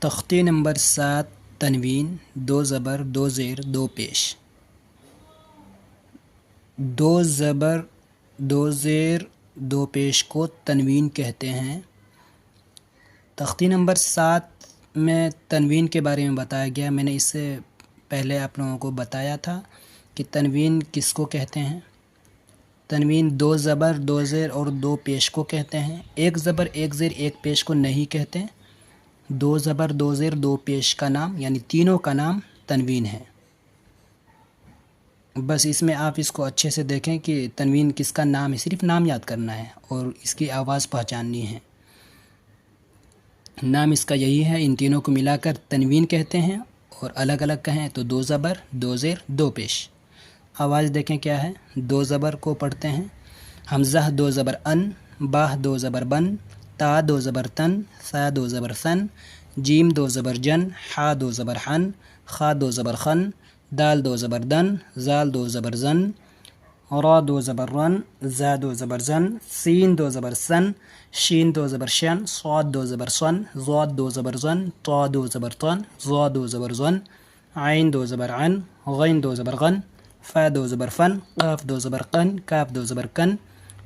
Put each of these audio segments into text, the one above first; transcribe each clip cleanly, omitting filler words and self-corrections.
تختی نمبر 7 تنوین، 2 زبر 2 زیر 2 پیش. 2 زبر 2 زیر 2 پیش کو تنوین کہتے ہیں. تختی نمبر 7 میں تنوین کے بارے میں بتایا گیا. میں نے اس سے پہلے آپ لوگوں کو بتایا تھا کہ تنوین کس کو کہتے ہیں. تنوین 2 زبر 2 زیر اور 2 پیش کو کہتے ہیں. 1 زبر 1 زیر 1 پیش کو نہیں کہتے. 2 زبر 2 زیر 2 پیش کا نام یعنی تینوں کا نام تنوین ہے. بس اس میں آپ اس کو اچھے سے دیکھیں کہ تنوین کس کا نام ہے. صرف نام یاد کرنا ہے اور اس کی آواز پہچاننی ہے. نام اس کا یہی ہے. ان تینوں کو ملا کر تنوین کہتے ہیں اور الگ الگ کہیں تو 2 زبر 2 زیر 2 پیش. آواز دیکھیں کیا ہے. 2 زبر کو پڑھتے ہیں. حمزہ 2 زبر ان، باہ 2 زبر بن، تا 2 زبر تن، ثا 2 زبر ثن، جیم 2 زبر جن، حا 2 زبر حن، خا 2 زبر خن، دال 2 زبر دن، زال 2 زبر زن، را 2 زبر رن، زا 2 زبر زن، سین 2 زبر سن، شین 2 زبر شن، صاد 2 زبر صن، ضاد 2 زبر زن، طا 2 زبر طن، ظا 2 زبر زن، عین 2 زبر عن، غین 2 زبر غن، فا 2 زبر فن، قاف 2 زبر قن، کاف 2 زبر کن،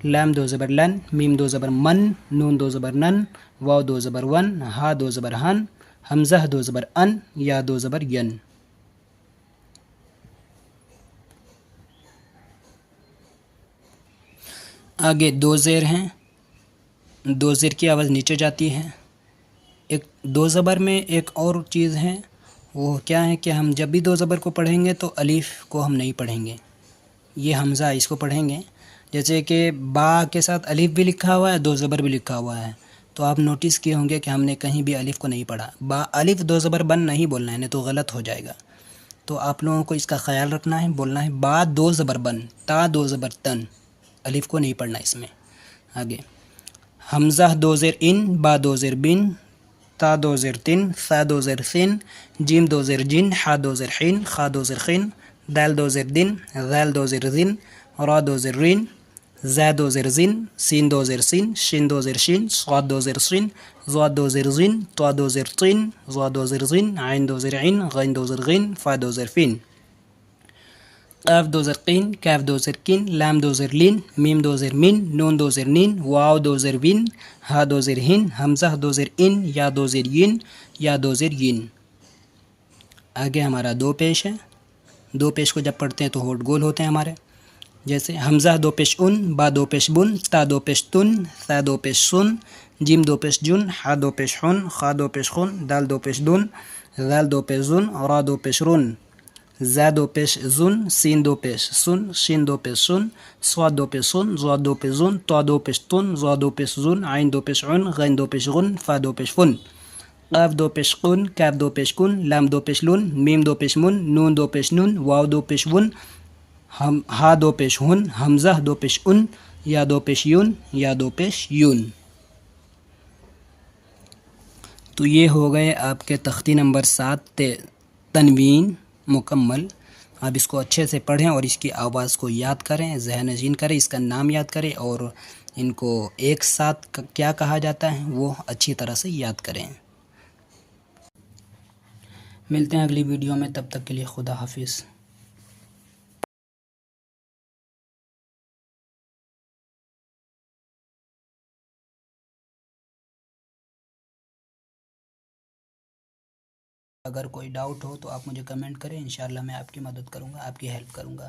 لام 2 زبر لن، میم 2 زبر من، نون 2 زبر نن، واو 2 زبر ون، ہا 2 زبر ہن، حمزہ 2 زبر ان، یا 2 زبر ین. آگے 2 زیر ہیں. 2 زیر کی آواز نیچے جاتی ہے. ایک 2 زبر میں ایک اور چیز ہے. وہ کیا ہے کہ ہم جب بھی 2 زبر کو پڑھیں گے تو الف کو ہم نہیں پڑھیں گے. یہ حمزہ اس کو پڑھیں گے. جیسے کہ با کے ساتھ الف بھی لکھا ہوا ہے، 2 زبر بھی لکھا ہوا ہے. تو آپ نوٹس کیے ہوں گے کہ ہم نے کہیں بھی الف کو نہیں پڑھا. با الف 2 زبر بن نہیں بولنا ہے، نہیں تو غلط ہو جائے گا. تو آپ لوگوں کو اس کا خیال رکھنا ہے. بولنا ہے با 2 زبر بن، تا 2 زبر تن. الف کو نہیں پڑھنا اس میں. آگے حمزہ 2 زیر ان، با 2 زیر بن، تا 2 زیر تن، ثا 2 زیر سن، جیم 2 زیر جن، حا 2 زیر حین، خا 2 زیر خن، دال 2 زیر دن، ذال 2 زیر زن، را 2 زیر رین، زا 2 زیر زن، سین 2 زیر سین، شین 2 زیر شین، صاد 2 زیر سین، ضاد 2 زیر زین، طا 2 زیر طین، ظا 2 زیر زین، عین 2 زیر عین، غین 2 زیر غین، فا 2 زیر فین، قاف 2 زیر قین، کاف 2 زیر کن، لام 2 زیر لین، میم 2 زیر مین، نون 2 زیر نین، واو 2 زیر وین، ہا 2 زیر ہن، حمزہ 2 زیر ان، یا 2 زیر ین، یا 2 زیر ین. آگے ہمارا 2 پیش ہے. 2 پیش کو جب پڑھتے ہیں تو ہونٹ گول ہوتے ہیں ہمارے. جیسے حمزہ 2 پیش ان، با 2 پیش بن، تا 2 پیش تن، ثا 2 پیش سن، جیم 2 پیش جن، حا 2 پیش حن، خا 2 پیش خن، دال 2 پیش دن، ذال 2 پیش زن، را 2 پیش رن، زا 2 پیش زن، سین 2 پیش سن، شین 2 پیش سن، صاد 2 پیش سن، ضاد 2 پیش زن، طا 2 پیش تن، ظا 2 پیش زن، عین 2 پیش عن، غین 2 پیش غن، فا 2 پیش فن، قاف 2 پیش قن، کاف 2 پیش کن، لام 2 پیش لن، میم 2 پیش من، نون 2 پیش نن، واو 2 پیش ون، ہا 2 پیش ہن، حمزہ 2 پیش ان، یا 2 پیش یون، یا 2 پیش یون. تو یہ ہو گئے آپ کے تختی نمبر 7 تنوین مکمل. آپ اس کو اچھے سے پڑھیں اور اس کی آواز کو یاد کریں، ذہن نشین کریں، اس کا نام یاد کریں اور ان کو ایک ساتھ کیا کہا جاتا ہے وہ اچھی طرح سے یاد کریں. ملتے ہیں اگلی ویڈیو میں. تب تک کے لیے خدا حافظ. اگر کوئی ڈاؤٹ ہو تو آپ مجھے کمنٹ کریں. انشاءاللہ میں آپ کی مدد کروں گا، آپ کی ہیلپ کروں گا.